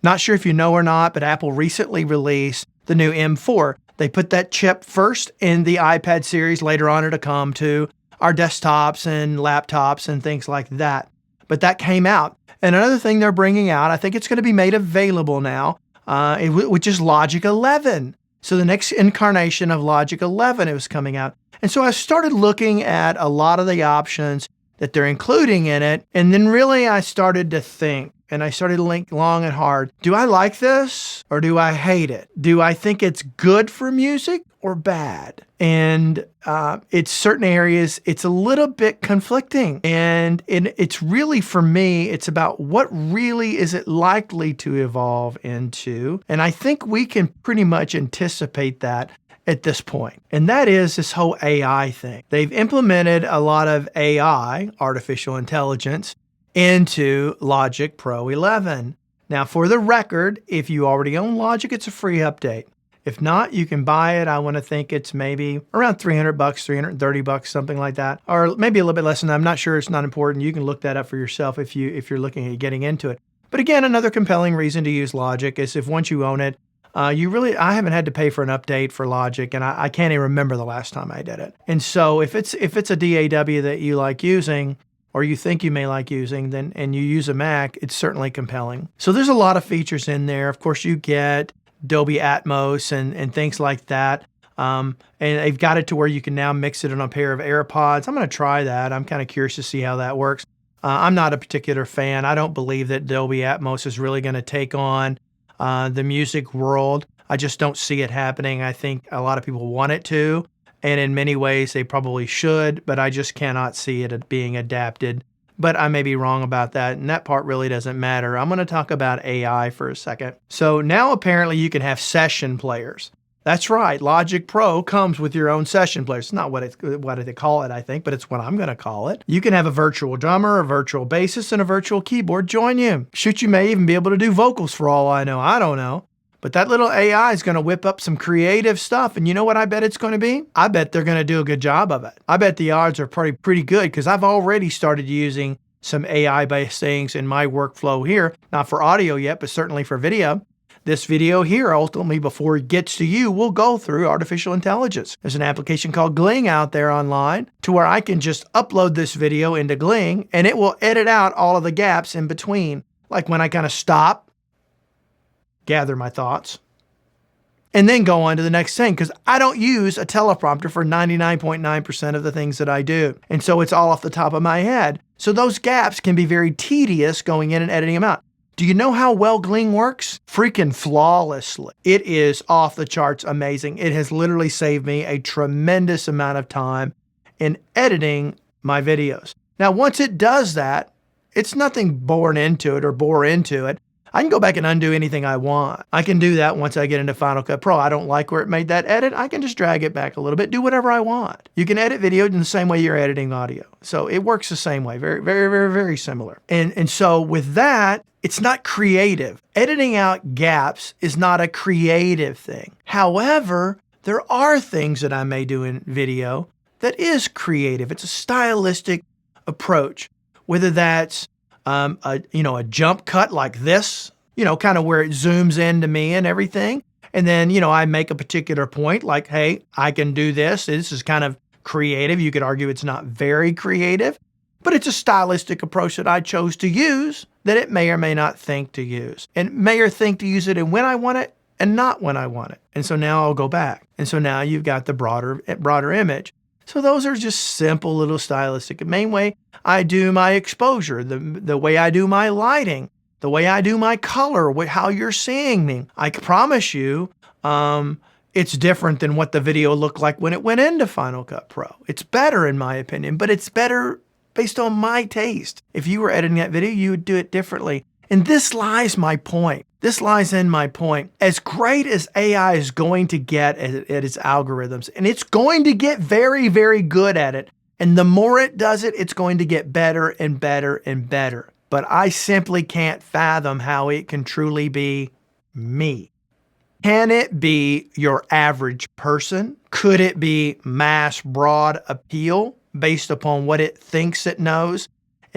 Not sure if you know or not, but Apple recently released the new M4. They put that chip first in the iPad series. Later on, it'll come to our desktops and laptops and things like that. But that came out. And another thing they're bringing out, I think it's going to be made available now, which is Logic 11. So the next incarnation of Logic 11 is coming out. And so I started looking at a lot of the options that they're including in it. And then really I started to think, and I started to think long and hard. Do I like this or do I hate it? Do I think it's good for music or bad? And it's certain areas, it's a little bit conflicting. And it's really, for me, it's about what really is it likely to evolve into. And I think we can pretty much anticipate that at this point. And that is this whole AI thing. They've implemented a lot of AI, artificial intelligence, into Logic Pro 11. Now, for the record, if you already own Logic, it's a free update. If not, you can buy it. I want to think it's maybe around $300, $330, something like that, or maybe a little bit less than that. I'm not sure. It's not important. You can look that up for yourself if you're looking at getting into it. But again, another compelling reason to use Logic is if once you own it, I haven't had to pay for an update for Logic, and I can't even remember the last time I did it. And so if it's a DAW that you like using, or you think you may like using, then and you use a Mac, it's certainly compelling. So there's a lot of features in there. Of course, you get Dolby Atmos and things like that. And they've got it to where you can now mix it on a pair of AirPods. I'm going to try that. I'm kind of curious to see how that works. I'm not a particular fan. I don't believe that Dolby Atmos is really going to take on the music world. I just don't see it happening. I think a lot of people want it to. And in many ways, they probably should, but I just cannot see it being adapted. But I may be wrong about that, and that part really doesn't matter. I'm going to talk about AI for a second. So now apparently you can have session players. That's right, Logic Pro comes with your own session players. It's not what they call it, I think, but it's what I'm going to call it. You can have a virtual drummer, a virtual bassist, and a virtual keyboard join you. Shoot, you may even be able to do vocals for all I know. I don't know. But that little AI is going to whip up some creative stuff. And you know what I bet it's going to be? I bet they're going to do a good job of it. I bet the odds are pretty good because I've already started using some AI-based things in my workflow here. Not for audio yet, but certainly for video. This video here, ultimately, before it gets to you, will go through artificial intelligence. There's an application called Gling out there online to where I can just upload this video into Gling and it will edit out all of the gaps in between. Like when I kind of stop, gather my thoughts, and then go on to the next thing, because I don't use a teleprompter for 99.9% of the things that I do. And so it's all off the top of my head. So those gaps can be very tedious going in and editing them out. Do you know how well Gling works? Freaking flawlessly. It is off the charts amazing. It has literally saved me a tremendous amount of time in editing my videos. Now, once it does that, it's nothing bore into it. I can go back and undo anything I want. I can do that once I get into Final Cut Pro. I don't like where it made that edit. I can just drag it back a little bit, do whatever I want. You can edit video in the same way you're editing audio. So it works the same way, very, very, very, very similar. And so with that, it's not creative. Editing out gaps is not a creative thing. However, there are things that I may do in video that is creative. It's a stylistic approach, whether that's a jump cut like this, kind of where it zooms into me and everything. And then, I make a particular point like, hey, I can do this. This is kind of creative. You could argue it's not very creative, but it's a stylistic approach that I chose to use that it may or may not think to use, and may or think to use it and when I want it and not when I want it. And so now I'll go back. And so now you've got the broader image. So those are just simple little stylistic. The main way I do my exposure, the way I do my lighting, the way I do my color, how you're seeing me. I promise you, it's different than what the video looked like when it went into Final Cut Pro. It's better in my opinion, but it's better based on my taste. If you were editing that video, you would do it differently. And this lies my point. This lies in my point. As great as AI is going to get at its algorithms, and it's going to get very, very good at it, and the more it does it, it's going to get better and better and better. But I simply can't fathom how it can truly be me. Can it be your average person? Could it be mass broad appeal based upon what it thinks it knows?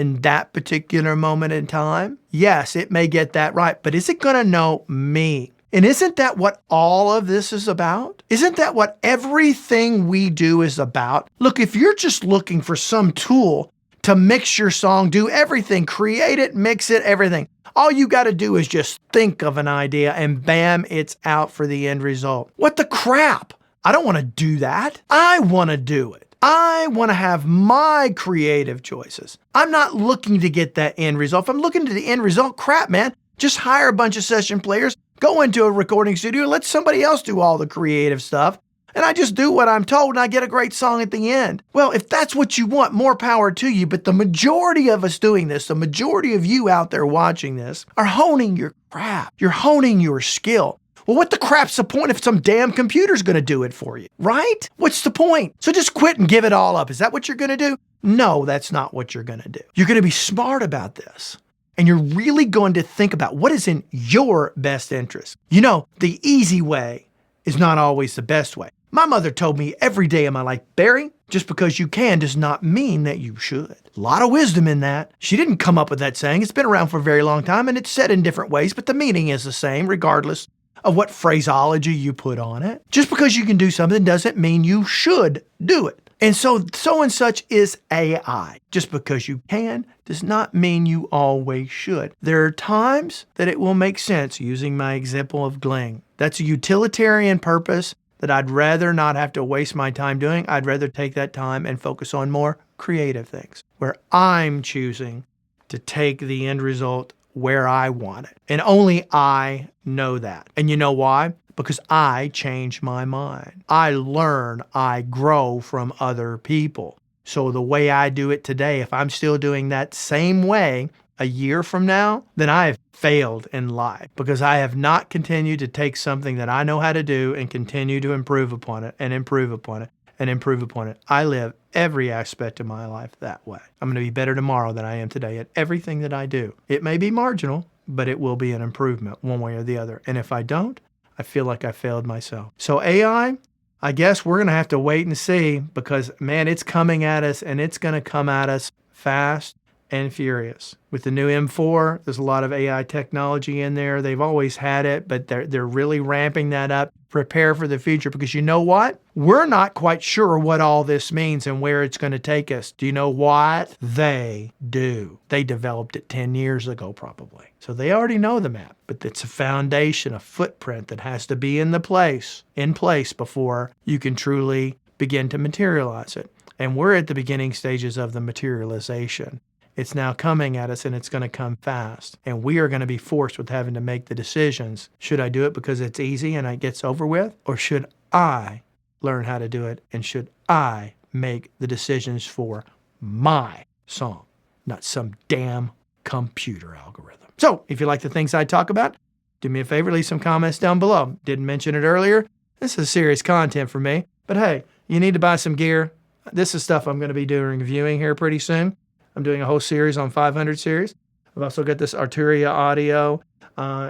in that particular moment in time? Yes, it may get that right, but is it going to know me? And isn't that what all of this is about? Isn't that what everything we do is about? Look, if you're just looking for some tool to mix your song, do everything, create it, mix it, everything. All you got to do is just think of an idea and bam, it's out for the end result. What the crap? I don't want to do that. I want to do it. I want to have my creative choices. I'm not looking to get that end result. If I'm looking to the end result, crap, man, just hire a bunch of session players, go into a recording studio, let somebody else do all the creative stuff, and I just do what I'm told and I get a great song at the end. Well, if that's what you want, more power to you. But the majority of us doing this, the majority of you out there watching this, are honing your craft. You're honing your skill. Well, what the crap's the point if some damn computer's going to do it for you, right? What's the point? So just quit and give it all up. Is that what you're going to do? No, that's not what you're going to do. You're going to be smart about this. And you're really going to think about what is in your best interest. You know, the easy way is not always the best way. My mother told me every day of my life, Barry, just because you can does not mean that you should. A lot of wisdom in that. She didn't come up with that saying. It's been around for a very long time and it's said in different ways, but the meaning is the same regardless of what phraseology you put on it. Just because you can do something doesn't mean you should do it. And so and such is AI. Just because you can does not mean you always should. There are times that it will make sense, using my example of Gling. That's a utilitarian purpose that I'd rather not have to waste my time doing. I'd rather take that time and focus on more creative things, where I'm choosing to take the end result where I want it. And only I know that. And you know why? Because I change my mind. I learn, I grow from other people. So the way I do it today, if I'm still doing that same way a year from now, then I have failed in life because I have not continued to take something that I know how to do and continue to improve upon it and improve upon it and improve upon it. I live every aspect of my life that way. I'm going to be better tomorrow than I am today at everything that I do. It may be marginal, but it will be an improvement one way or the other. And if I don't, I feel like I failed myself. So AI, I guess we're going to have to wait and see because, man, it's coming at us and it's going to come at us fast and furious. With the new M4, there's a lot of AI technology in there. They've always had it, but they're really ramping that up. Prepare for the future because you know what? We're not quite sure what all this means and where it's going to take us. Do you know what? They do. They developed it 10 years ago probably. So they already know the map, but it's a foundation, a footprint that has to be in place before you can truly begin to materialize it. And we're at the beginning stages of the materialization. It's now coming at us and it's going to come fast. And we are going to be forced with having to make the decisions. Should I do it because it's easy and it gets over with? Or should I learn how to do it? And should I make the decisions for my song, not some damn computer algorithm? So if you like the things I talk about, do me a favor, leave some comments down below. Didn't mention it earlier. This is serious content for me. But hey, you need to buy some gear. This is stuff I'm going to be doing reviewing here pretty soon. I'm doing a whole series on 500 series. I've also got this Artifical audio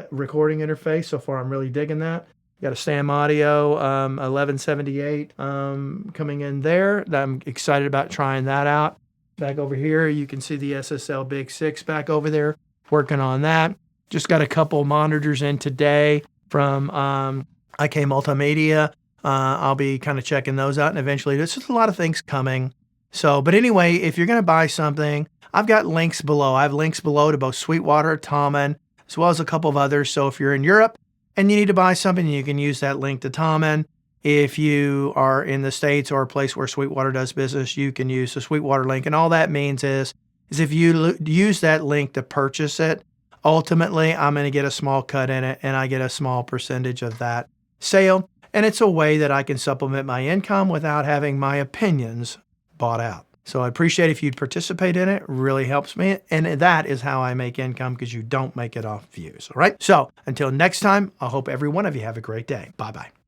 recording interface. So far, I'm really digging that. Got a SAM audio 1178 coming in there. I'm excited about trying that out. Back over here, you can see the SSL Big 6 back over there. Working on that. Just got a couple monitors in today from IK Multimedia. I'll be kind of checking those out, and eventually there's just a lot of things coming. So, but anyway, if you're going to buy something, I've got links below. I have links below to both Sweetwater, Tommen, as well as a couple of others. So if you're in Europe and you need to buy something, you can use that link to Tommen. If you are in the States or a place where Sweetwater does business, you can use the Sweetwater link. And all that means is if you use that link to purchase it, ultimately, I'm going to get a small cut in it and I get a small percentage of that sale. And it's a way that I can supplement my income without having my opinions bought out. So I appreciate if you'd participate in it. It really helps me. And that is how I make income because you don't make it off views. All right. So until next time, I hope every one of you have a great day. Bye-bye.